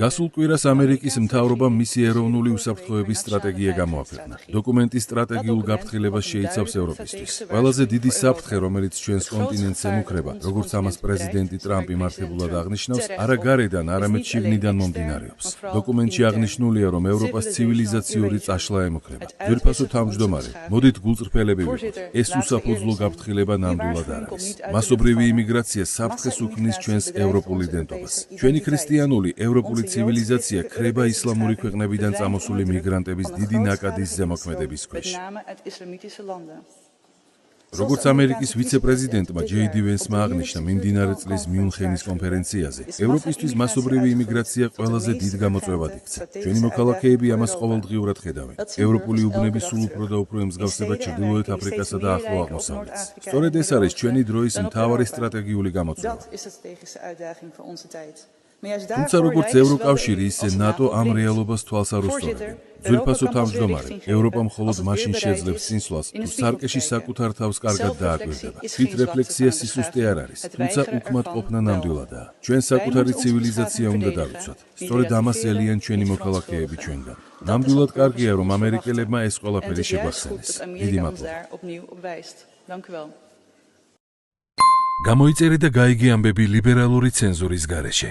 გასულ კვირას ამერიკის მთავრობამ მისი ეროვნული უსაფრთხოების სტრატეგია გამოაფერნა. დოკუმენტი სტრატეგიულ გაფრთხილებას შეიცავს ევროპისთვის. ყველაზე დიდი საფრთხე, რომელიც ჩვენს კონტინენტს ემუქრება, როგორც ამას პრეზიდენტი ტრამპი მართებულად აღნიშნავს, არა გარედან, არამედ შიგნიდან მომდინარეობს. დოკუმენტში აღნიშნულია, რომ ევროპას ცივილიზაციური წაშლა ემუქრება. ძვირფასო თავმჯდომარე, მოდით გულწრფელები ვიყოთ. ეს უსაფუძვლო გაფრთხილება ნამდვილად არ არის. მასობრივი იმიგრაცია საფრთხეს უქმნის ჩვენს ევროპულ იდენტობას. ჩვენი ქრისტიანული ევროპული ცივილიზაცია ქრება ისლამური ქვეყნებიდან წამოსული მიგრანტების დიდი ნაკადის ზემოქმედების ქვეშ. როგორც ამერიკის ვიცე-პრეზიდენტმა ჯეი დი ვენსმა აღნიშნა მიმდინარე წლის მიუნხენის კონფერენციაზე, ევროპისთვის მასობრივი იმიგრაცია ყველაზე დიდ გამოწვევად იქცა. ჩვენი მოქალაქეები ამას ყოველდღიურად ხედავენ. ევროპული უბნები სულ უფრო და უფრო ემსგავსება ჩრდილოეთ აფრიკასა და ახლო აღმოსავლეთს. სწორედ ეს არის ჩვენი დროის მთავარი სტრატეგიული გამოწვევა. თუმცა როგორც ევროკავშირი, ისე ნატო ამ რეალობას თვალს არ უსწორებენ. ძვირფასო თავმჯდომარე, ევროპა მხოლოდ მაშინ შეძლებს წინსვლას, თუ სარკეში საკუთარ თავს კარგად დააკვირდება. თვით რეფლექსია სისუსტე არ არის, თუმცა უკმად ყოფნა ნამდვილადაა. ჩვენ საკუთარი ცივილიზაცია უნდა დავიცვათ. სწორედ ამას ელიან ჩვენი მოქალაქეები ჩვენგან. ნამდვილად კარგია, რომ ამერიკელებმა ეს ყველაფერი შეგვახსენეს. დიდი მადლობა. გამოიწერე და გაიგე ამბები ლიბერალური ცენზურის გარეშე.